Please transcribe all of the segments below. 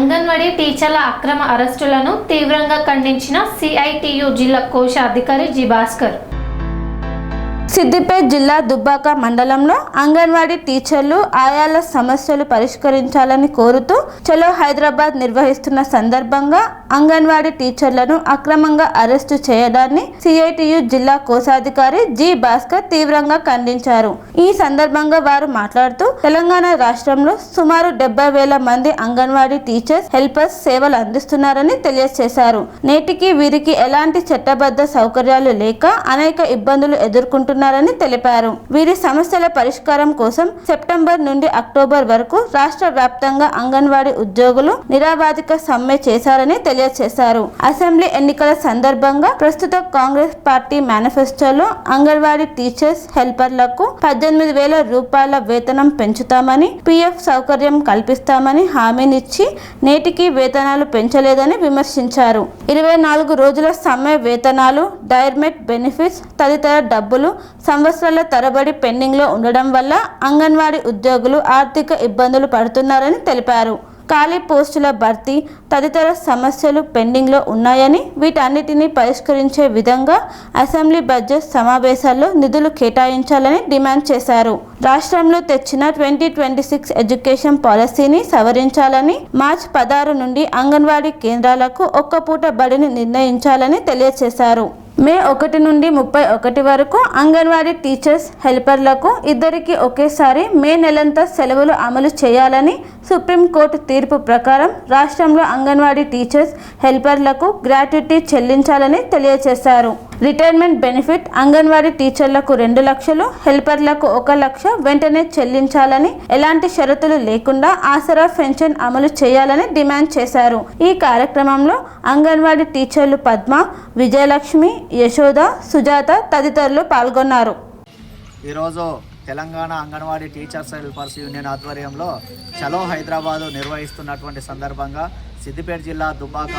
అంగన్వాడీ టీచర్ల అక్రమ అరెస్టులను తీవ్రంగా ఖండించిన సిఐటియు జిల్లా కోశాధికారి జి భాస్కర్. సిద్దిపేట జిల్లా దుబ్బాక మండలంలో అంగన్వాడీ టీచర్లు ఆయాల సమస్యలు పరిష్కరించాలని కోరుతూ చలో హైదరాబాద్ నిర్వహిస్తున్న సందర్భంగా అంగన్వాడీ టీచర్లను అక్రమంగా అరెస్టు చేయడాన్ని సిఐటియు జిల్లా కోశాధికారి జి భాస్కర్ తీవ్రంగా ఖండించారు. ఈ సందర్భంగా వారు మాట్లాడుతూ తెలంగాణ రాష్ట్రంలో సుమారు 70,000 మంది అంగన్వాడీ టీచర్స్ హెల్పర్స్ సేవలు అందిస్తున్నారని తెలియజేశారు. నేటికి వీరికి ఎలాంటి చట్టబద్ధ సౌకర్యాలు లేక అనేక ఇబ్బందులు ఎదుర్కొంటున్నారని తెలిపారు. వీరి సమస్యల పరిష్కారం కోసం సెప్టెంబర్ నుండి అక్టోబర్ వరకు రాష్ట్ర వ్యాప్తంగా అంగన్వాడీ ఉద్యోగులు నిరాబాధిక సమ్మె చేశారని తెలియజేశారు. అసెంబ్లీ ఎన్నికల సందర్భంగా ప్రస్తుత కాంగ్రెస్ పార్టీ మేనిఫెస్టోలో అంగన్వాడీ టీచర్స్ హెల్పర్లకు 18,000 రూపాయల వేతనం పెంచుతామని, పిఎఫ్ సౌకర్యం కల్పిస్తామని హామీనిచ్చి నేటికి వేతనాలు పెంచలేదని విమర్శించారు. 24 రోజుల సమ్మె వేతనాలు, డైర్మెట్ బెనిఫిట్స్ తదితర డబ్బులు సంవత్సరాల తరబడి పెండింగ్ లో ఉండడం వల్ల అంగన్వాడీ ఉద్యోగులు ఆర్థిక ఇబ్బందులు పడుతున్నారని తెలిపారు. ఖాళీ పోస్టుల భర్తీ తదితర సమస్యలు పెండింగ్ లో ఉన్నాయని, వీటన్నిటిని పరిష్కరించే విధంగా అసెంబ్లీ బడ్జెట్ సమావేశాల్లో నిధులు కేటాయించాలని డిమాండ్ చేశారు. రాష్ట్రంలో తెచ్చిన 2026 ఎడ్యుకేషన్ పాలసీని సవరించాలని, మార్చి 16 నుండి అంగన్వాడీ కేంద్రాలకు ఒక్కపూట బడిని నిర్ణయించాలని తెలియజేశారు. మే 1 నుండి 31 వరకు అంగన్వాడీ టీచర్స్ హెల్పర్లకు ఇద్దరికి ఒకేసారి మే నెలంతా సెలవులు అమలు చేయాలని సుప్రీంకోర్టు తీర్పు ప్రకారం రాష్ట్రంలో అంగన్వాడీ టీచర్స్ హెల్పర్లకు గ్రాట్యుటీ చెల్లించాలని తెలియజేశారు. రిటైర్మెంట్ బెనిఫిట్ అంగన్వాడీ టీచర్లకు 2 లక్షలు, హెల్పర్లకు 1 లక్ష వెంటనే చెల్లించాలని, ఎలాంటి షరతులు లేకుండా ఆసరా పెన్షన్ అమలు చేయాలని డిమాండ్ చేశారు. ఈ కార్యక్రమంలో అంగన్వాడీ టీచర్లు పద్మ, విజయలక్ష్మి, యశోద, సుజాత తదితరులు పాల్గొన్నారు. ఈరోజు Telangana anganwadi teachers helpers union ఆధ్వర్యంలో చలో హైదరాబాదు నిర్వహిస్తున్నటువంటి సందర్భంగా సిద్దిపేట జిల్లా దుబ్బాక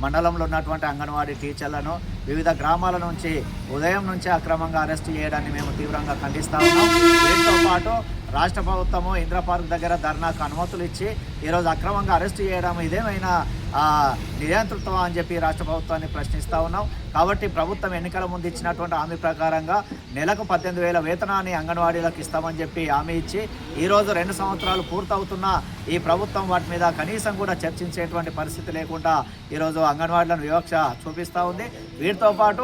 మండలంలో ఉన్నటువంటి అంగన్వాడీ టీచర్లను వివిధ గ్రామాల నుంచి ఉదయం నుంచి అక్రమంగా అరెస్టు చేయడాన్ని మేము తీవ్రంగా ఖండిస్తా ఉన్నాం. దీంతో పాటు రాష్ట్ర ప్రభుత్వము ఇంద్ర పార్క్ దగ్గర ధర్నాకు అనుమతులు ఇచ్చి ఈరోజు అక్రమంగా అరెస్టు చేయడం ఇదేమైనా నియంతృత్వం అని చెప్పి రాష్ట్ర ప్రభుత్వాన్ని ప్రశ్నిస్తూ ఉన్నాం. కాబట్టి ప్రభుత్వం ఎన్నికల ముందు ఇచ్చినటువంటి హామీ ప్రకారంగా నెలకు 18,000 వేతనాన్ని అంగన్వాడీలకు ఇస్తామని చెప్పి హామీ ఇచ్చి ఈరోజు 2 సంవత్సరాలు పూర్తవుతున్న ఈ ప్రభుత్వం వాటి మీద కనీసం కూడా చర్చించేటువంటి పరిస్థితి లేకుండా ఈరోజు అంగన్వాడీలను వివక్ష చూపిస్తూ ఉంది. వీటితో పాటు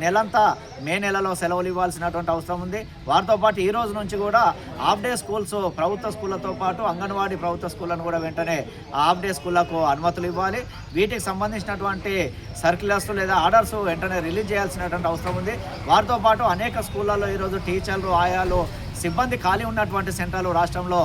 నెలంతా మే నెలలో సెలవులు ఇవ్వాల్సినటువంటి అవసరం ఉంది. వారితో పాటు ఈ రోజు నుంచి కూడా హాఫ్ డే స్కూల్స్ ప్రభుత్వ స్కూళ్ళతో పాటు అంగన్వాడీ ప్రభుత్వ స్కూళ్ళను కూడా వెంటనే హాఫ్ డే స్కూళ్లకు అనుమతులు ఇవ్వాలి. వీటికి సంబంధించినటువంటి సర్క్యులర్స్ లేదా ఆర్డర్స్ వెంటనే రిలీజ్ చేయాల్సినటువంటి అవసరం ఉంది. వారితో పాటు అనేక స్కూళ్ళల్లో ఈరోజు టీచర్లు, ఆయాలు, సిబ్బంది ఖాళీ ఉన్నటువంటి సెంటర్లు రాష్ట్రంలో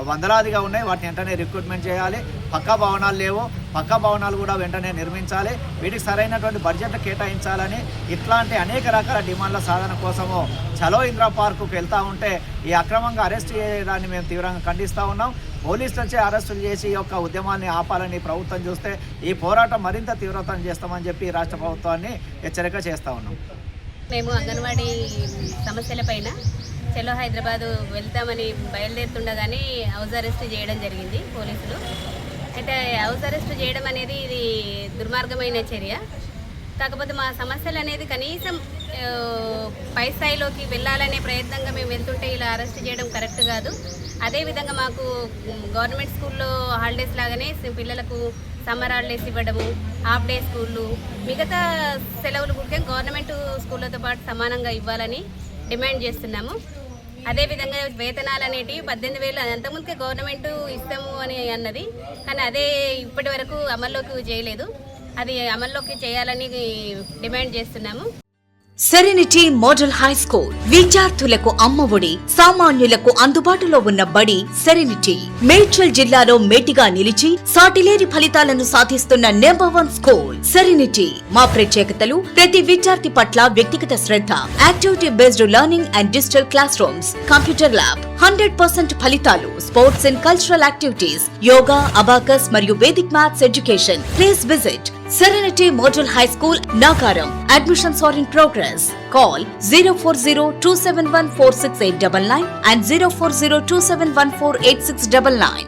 వందలాదిగా ఉన్నాయి. వాటిని వెంటనే రిక్రూట్మెంట్ చేయాలి. పక్కా భవనాలు లేవు, పక్కా భవనాలు కూడా వెంటనే నిర్మించాలి. వీటికి సరైనటువంటి బడ్జెట్ కేటాయించాలని ఇట్లాంటి అనేక రకాల డిమాండ్ల సాధన కోసము చలో ఇంద్రా పార్కుకు వెళ్తూ ఉంటే ఈ అక్రమంగా అరెస్ట్ చేయడాన్ని మేము తీవ్రంగా ఖండిస్తూ ఉన్నాం. పోలీసులచే అరెస్టులు చేసి ఈ యొక్క ఉద్యమాన్ని ఆపాలని ప్రభుత్వం చూస్తే ఈ పోరాటం మరింత తీవ్రతరం చేస్తామని చెప్పి రాష్ట్ర ప్రభుత్వాన్ని హెచ్చరిక చేస్తూ ఉన్నాం. మేము అంగన్వాడీ సమస్యలపైన చలో హైదరాబాదు వెళ్తామని బయలుదేరుతుండగానే హౌస్ అరెస్ట్ చేయడం జరిగింది పోలీసులు. అయితే హౌస్ అరెస్ట్ చేయడం అనేది ఇది దుర్మార్గమైన చర్య. కాకపోతే మా సమస్యలు అనేది కనీసం పై స్థాయిలోకి వెళ్ళాలనే ప్రయత్నంగా మేము వెళ్తుంటే ఇలా అరెస్ట్ చేయడం కరెక్ట్ కాదు. అదేవిధంగా మాకు గవర్నమెంట్ స్కూల్లో హాలిడేస్ లాగానే పిల్లలకు సమ్మర్ హాలిడేస్ ఇవ్వడము, హాఫ్ డే స్కూళ్ళు, మిగతా సెలవులు ముఖ్యం గవర్నమెంట్ స్కూళ్ళతో పాటు సమానంగా ఇవ్వాలని డిమాండ్ చేస్తున్నాము. అదేవిధంగా వేతనాలు అనేటివి 18,000 అంతకుముందుకే గవర్నమెంట్ ఇస్తాము అని అన్నది, కానీ అదే ఇప్పటి వరకు అమల్లోకి చేయలేదు. అది అమల్లోకి చేయాలని డిమాండ్ చేస్తున్నాము. సెరెనిటీ మోడల్ హై స్కూల్ విద్యార్థులకు అమ్మఒడి, సామాన్యులకు అందుబాటులో ఉన్న బడి సెరెనిటీ. మేడ్చల్ జిల్లాలో మేటిగా నిలిచి సాటిలేని ఫలితాలను సాధిస్తున్న #1 స్కూల్ సెరెనిటీ. మా ప్రత్యేకతలు ప్రతి విద్యార్థి పట్ల వ్యక్తిగత శ్రద్ధ, activity based learning and digital classrooms, computer lab, 100% ఫలితాలు, sports and cultural activities, yoga, abacus మరియు Vedic maths education. Please visit Serenity Model High School, Nagaram. Admissions are in progress. Call 040-271-46899 and 040-271-48699.